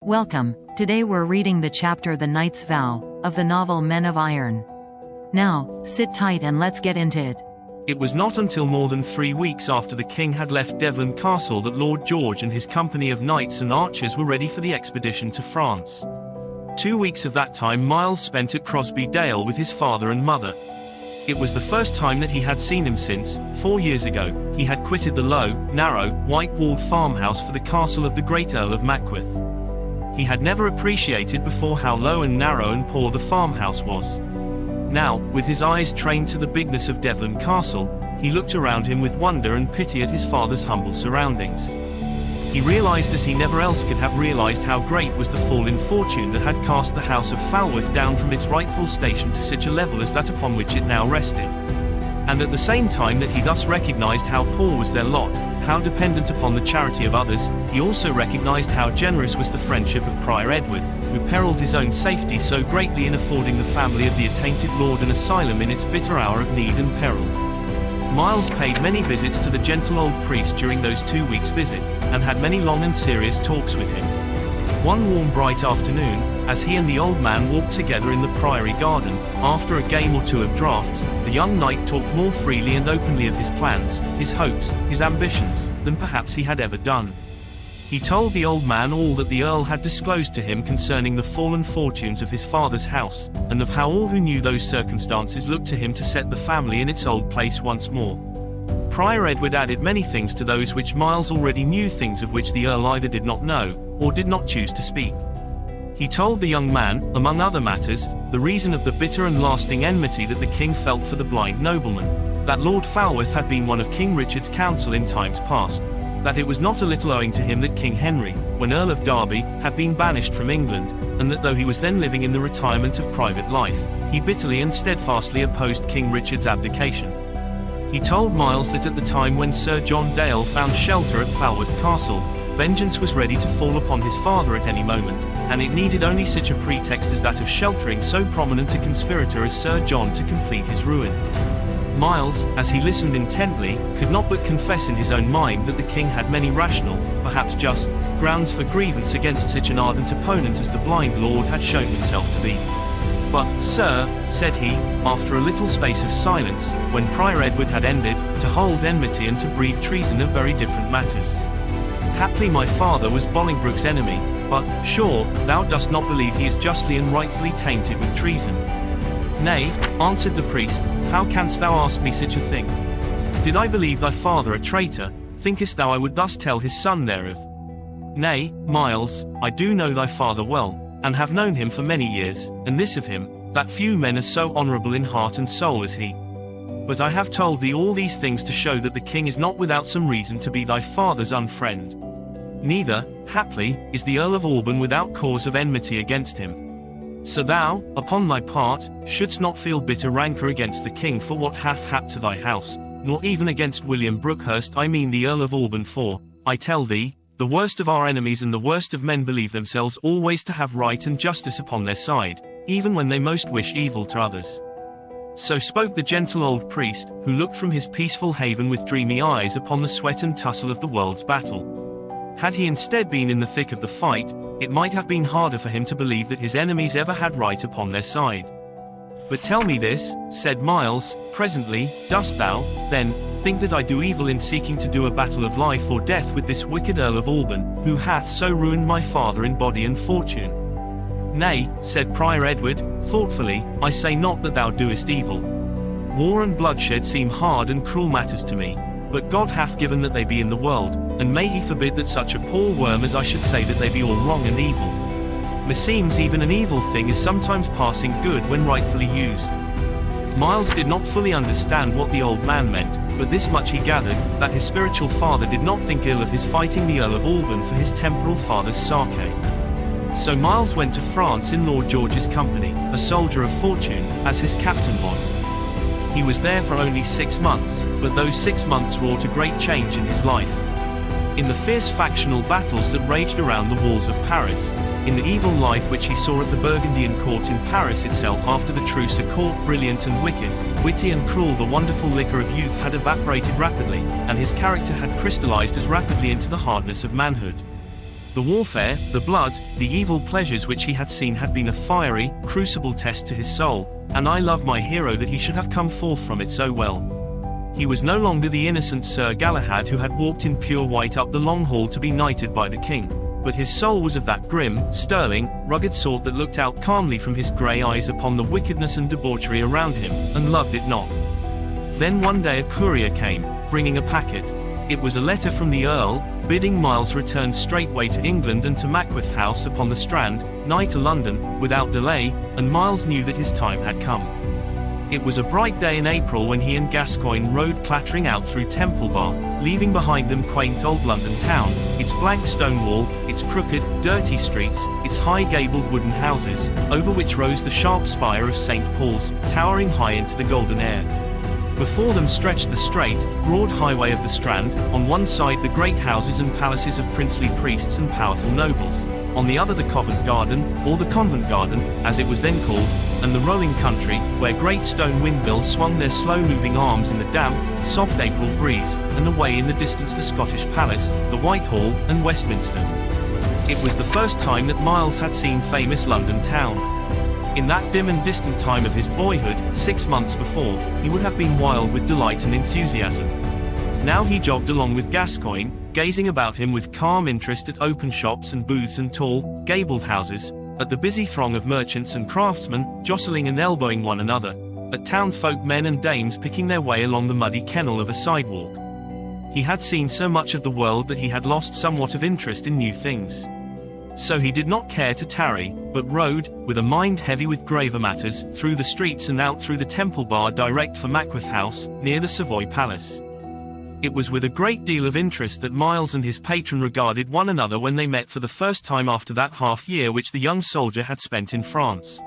Welcome. Today we're reading the chapter The Knight's Vow of the novel Men of Iron. Now, sit tight and let's get into it. It was not until more than 3 weeks after the king had left Devon Castle that Lord George and his company of knights and archers were ready for the expedition to France. 2 weeks of that time Miles spent at Crosby Dale with his father and mother. It was the first time that he had seen him since, 4 years ago, he had quitted the low, narrow, white-walled farmhouse for the castle of the great Earl of Mackworth. He had never appreciated before how low and narrow and poor the farmhouse was. Now, with his eyes trained to the bigness of Devon Castle, he looked around him with wonder and pity at his father's humble surroundings. He realized as he never else could have realized how great was the fall in fortune that had cast the house of Falworth down from its rightful station to such a level as that upon which it now rested. And at the same time that he thus recognized how poor was their lot, how dependent upon the charity of others, he also recognized how generous was the friendship of Prior Edward, who periled his own safety so greatly in affording the family of the attainted lord an asylum in its bitter hour of need and peril. Miles paid many visits to the gentle old priest during those 2 weeks' visit, and had many long and serious talks with him. One warm bright afternoon, as he and the old man walked together in the priory garden, after a game or two of draughts, the young knight talked more freely and openly of his plans, his hopes, his ambitions, than perhaps he had ever done. He told the old man all that the earl had disclosed to him concerning the fallen fortunes of his father's house, and of how all who knew those circumstances looked to him to set the family in its old place once more. Prior Edward added many things to those which Miles already knew, things of which the earl either did not know, or did not choose to speak. He told the young man, among other matters, the reason of the bitter and lasting enmity that the king felt for the blind nobleman, that Lord Falworth had been one of King Richard's council in times past, that it was not a little owing to him that King Henry, when Earl of Derby, had been banished from England, and that though he was then living in the retirement of private life, he bitterly and steadfastly opposed King Richard's abdication. He told Miles that at the time when Sir John Dale found shelter at Falworth Castle, vengeance was ready to fall upon his father at any moment, and it needed only such a pretext as that of sheltering so prominent a conspirator as Sir John to complete his ruin. Miles, as he listened intently, could not but confess in his own mind that the king had many rational, perhaps just, grounds for grievance against such an ardent opponent as the blind lord had shown himself to be. "But, sir," said he, after a little space of silence, when Prior Edward had ended, "to hold enmity and to breed treason are very different matters. Haply my father was Bolingbroke's enemy, but, sure, thou dost not believe he is justly and rightfully tainted with treason." "Nay," answered the priest, "how canst thou ask me such a thing? Did I believe thy father a traitor, thinkest thou I would thus tell his son thereof? Nay, Miles, I do know thy father well, and have known him for many years, and this of him, that few men are so honourable in heart and soul as he. But I have told thee all these things to show that the king is not without some reason to be thy father's unfriend. Neither, haply, is the Earl of Alban without cause of enmity against him. So thou, upon thy part, shouldst not feel bitter rancour against the king for what hath happed to thy house, nor even against William Brookhurst, I mean the Earl of Alban, for, I tell thee, the worst of our enemies and the worst of men believe themselves always to have right and justice upon their side, even when they most wish evil to others." So spoke the gentle old priest, who looked from his peaceful haven with dreamy eyes upon the sweat and tussle of the world's battle. Had he instead been in the thick of the fight, it might have been harder for him to believe that his enemies ever had right upon their side. "But tell me this," said Miles, presently, "dost thou, then, think that I do evil in seeking to do a battle of life or death with this wicked Earl of Alban, who hath so ruined my father in body and fortune?" "Nay," said Prior Edward, thoughtfully, "I say not that thou doest evil. War and bloodshed seem hard and cruel matters to me, but God hath given that they be in the world, and may he forbid that such a poor worm as I should say that they be all wrong and evil. Meseems even an evil thing is sometimes passing good when rightfully used." Miles did not fully understand what the old man meant, but this much he gathered, that his spiritual father did not think ill of his fighting the Earl of Alban for his temporal father's sake. So Miles went to France in Lord George's company, a soldier of fortune, as his captain was. He was there for only 6 months, but those 6 months wrought a great change in his life. In the fierce factional battles that raged around the walls of Paris, in the evil life which he saw at the Burgundian court in Paris itself after the truce, a court brilliant and wicked, witty and cruel, the wonderful liquor of youth had evaporated rapidly, and his character had crystallized as rapidly into the hardness of manhood. The warfare, the blood, the evil pleasures which he had seen had been a fiery, crucible test to his soul, and I love my hero that he should have come forth from it so well. He was no longer the innocent Sir Galahad who had walked in pure white up the long hall to be knighted by the king, but his soul was of that grim, sterling, rugged sort that looked out calmly from his grey eyes upon the wickedness and debauchery around him, and loved it not. Then one day a courier came, bringing a packet. It was a letter from the Earl, bidding Miles return straightway to England and to Mackworth House upon the Strand, nigh to London, without delay, and Miles knew that his time had come. It was a bright day in April when he and Gascoigne rode clattering out through Temple Bar, leaving behind them quaint old London town, its blank stone wall, its crooked, dirty streets, its high gabled wooden houses, over which rose the sharp spire of St. Paul's, towering high into the golden air. Before them stretched the straight, broad highway of the Strand, on one side the great houses and palaces of princely priests and powerful nobles, on the other the Covent Garden, or the Convent Garden, as it was then called, and the rolling country, where great stone windmills swung their slow-moving arms in the damp, soft April breeze, and away in the distance the Scottish Palace, the Whitehall, and Westminster. It was the first time that Miles had seen famous London town. In that dim and distant time of his boyhood, 6 months before, he would have been wild with delight and enthusiasm. Now he jogged along with Gascoigne, gazing about him with calm interest at open shops and booths and tall, gabled houses, at the busy throng of merchants and craftsmen, jostling and elbowing one another, at townsfolk men and dames picking their way along the muddy kennel of a sidewalk. He had seen so much of the world that he had lost somewhat of interest in new things. So he did not care to tarry, but rode, with a mind heavy with graver matters, through the streets and out through the Temple Bar direct for Mackworth House, near the Savoy Palace. It was with a great deal of interest that Miles and his patron regarded one another when they met for the first time after that half-year which the young soldier had spent in France.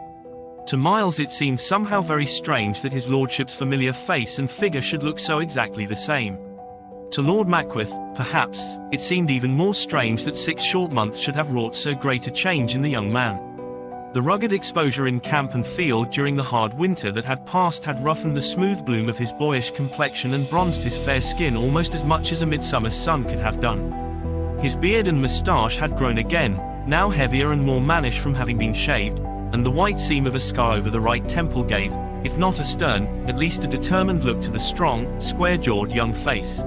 To Miles it seemed somehow very strange that his lordship's familiar face and figure should look so exactly the same. To Lord Mackworth, perhaps, it seemed even more strange that 6 short months should have wrought so great a change in the young man. The rugged exposure in camp and field during the hard winter that had passed had roughened the smooth bloom of his boyish complexion and bronzed his fair skin almost as much as a midsummer's sun could have done. His beard and moustache had grown again, now heavier and more mannish from having been shaved, and the white seam of a scar over the right temple gave, if not a stern, at least a determined look to the strong, square-jawed young face.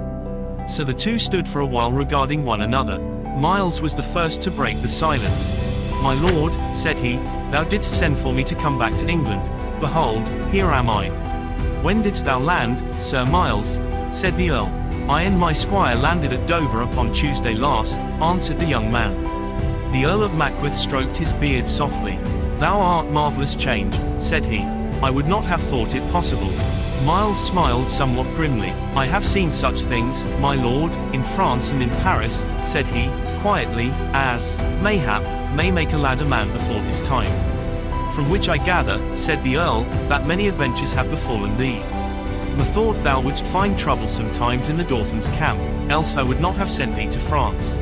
So the two stood for a while regarding one another. Miles was the first to break the silence. "My lord," said he, "thou didst send for me to come back to England. Behold, here am I." "When didst thou land, Sir Miles?" said the Earl. "I and my squire landed at Dover upon Tuesday last," answered the young man. The Earl of Mackworth stroked his beard softly. "Thou art marvellous changed," said he. "I would not have thought it possible." Miles smiled somewhat grimly. "I have seen such things, my lord, in France and in Paris," said he, quietly, "as, mayhap, may make a lad a man before his time. From which I gather," said the Earl, "that many adventures have befallen thee. Methought thou wouldst find trouble sometimes in the Dauphin's camp, else I would not have sent thee to France."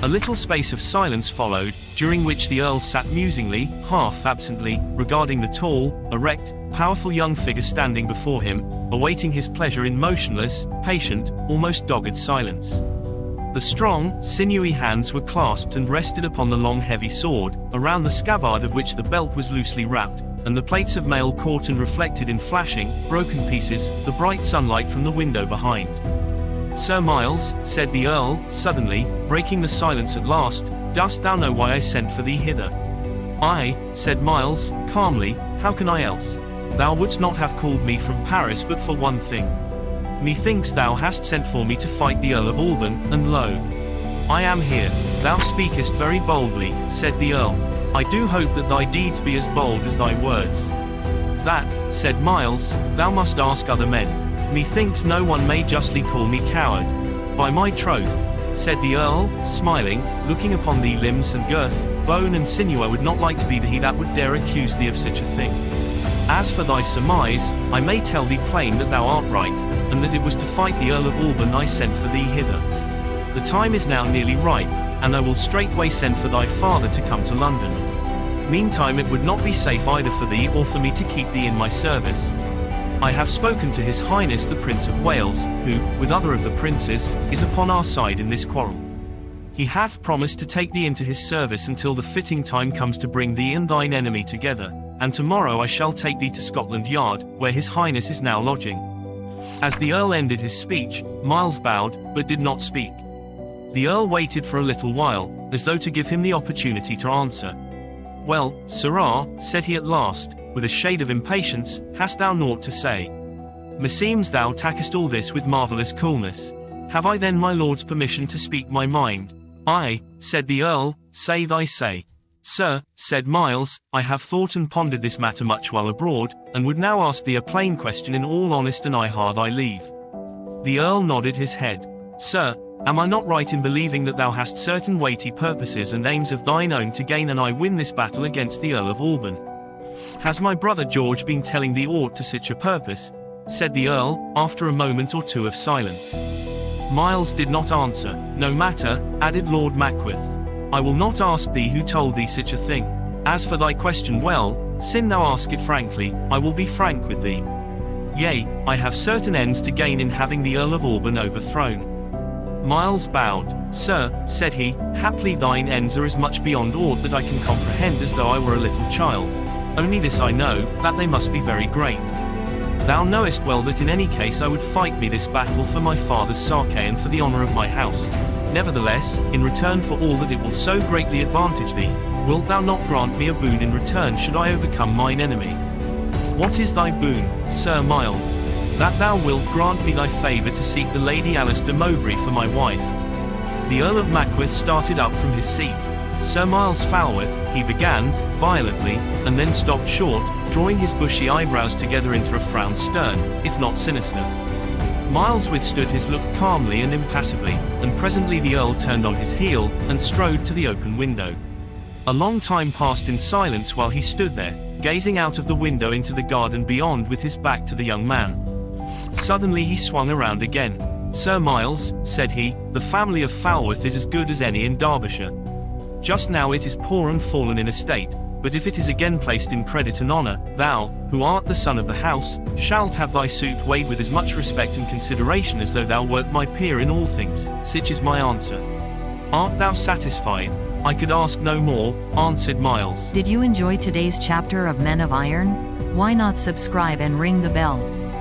A little space of silence followed, during which the Earl sat musingly, half absently, regarding the tall, erect, powerful young figure standing before him, awaiting his pleasure in motionless, patient, almost dogged silence. The strong, sinewy hands were clasped and rested upon the long heavy sword, around the scabbard of which the belt was loosely wrapped, and the plates of mail caught and reflected in flashing, broken pieces, the bright sunlight from the window behind. "Sir Miles," said the Earl, suddenly, breaking the silence at last, "dost thou know why I sent for thee hither?" "Aye," said Miles, calmly, "how can I else? Thou wouldst not have called me from Paris but for one thing. Methinks thou hast sent for me to fight the Earl of Alban, and lo, I am here." "Thou speakest very boldly," said the Earl. "I do hope that thy deeds be as bold as thy words." "That," said Miles, "thou must ask other men. Methinks no one may justly call me coward." "By my troth," said the Earl, smiling, "looking upon thee limbs and girth, bone and sinew, I would not like to be the he that would dare accuse thee of such a thing. As for thy surmise, I may tell thee plain that thou art right, and that it was to fight the Earl of Alban I sent for thee hither. The time is now nearly ripe, and I will straightway send for thy father to come to London. Meantime it would not be safe either for thee or for me to keep thee in my service. I have spoken to His Highness the Prince of Wales, who, with other of the princes, is upon our side in this quarrel. He hath promised to take thee into his service until the fitting time comes to bring thee and thine enemy together, and tomorrow I shall take thee to Scotland Yard, where his highness is now lodging." As the earl ended his speech, Miles bowed, but did not speak. The earl waited for a little while, as though to give him the opportunity to answer. "Well, sirrah," said he at last, with a shade of impatience, "hast thou naught to say? Meseems thou takest all this with marvellous coolness. Have I then my lord's permission to speak my mind?" "Aye," said the earl, "say thy say." "Sir," said Miles, "I have thought and pondered this matter much while abroad, and would now ask thee a plain question in all honest and hard I leave." The earl nodded his head. "Sir, am I not right in believing that thou hast certain weighty purposes and aims of thine own to gain and I win this battle against the Earl of Alban? Has my brother George been telling thee aught to such a purpose?" said the earl, after a moment or two of silence. Miles did not answer. "No matter," added Lord Mackworth. "I will not ask thee who told thee such a thing. As for thy question, well, sin thou ask it frankly, I will be frank with thee. Yea, I have certain ends to gain in having the Earl of Alban overthrown." Miles bowed. "Sir," said he, "haply thine ends are as much beyond aught that I can comprehend as though I were a little child. Only this I know, that they must be very great. Thou knowest well that in any case I would fight me this battle for my father's sake and for the honour of my house. Nevertheless, in return for all that it will so greatly advantage thee, wilt thou not grant me a boon in return should I overcome mine enemy?" "What is thy boon, Sir Miles?" "That thou wilt grant me thy favour to seek the Lady Alice de Mowbray for my wife." The Earl of Mackworth started up from his seat. "Sir Miles Falworth," he began, violently, and then stopped short, drawing his bushy eyebrows together into a frown stern, if not sinister. Miles withstood his look calmly and impassively, and presently the earl turned on his heel, and strode to the open window. A long time passed in silence while he stood there, gazing out of the window into the garden beyond with his back to the young man. Suddenly he swung around again. "Sir Miles," said he, "the family of Falworth is as good as any in Derbyshire. Just now it is poor and fallen in estate, but if it is again placed in credit and honour, thou, who art the son of the house, shalt have thy suit weighed with as much respect and consideration as though thou wert my peer in all things. Such is my answer. Art thou satisfied?" "I could ask no more," answered Miles. Did you enjoy today's chapter of Men of Iron? Why not subscribe and ring the bell?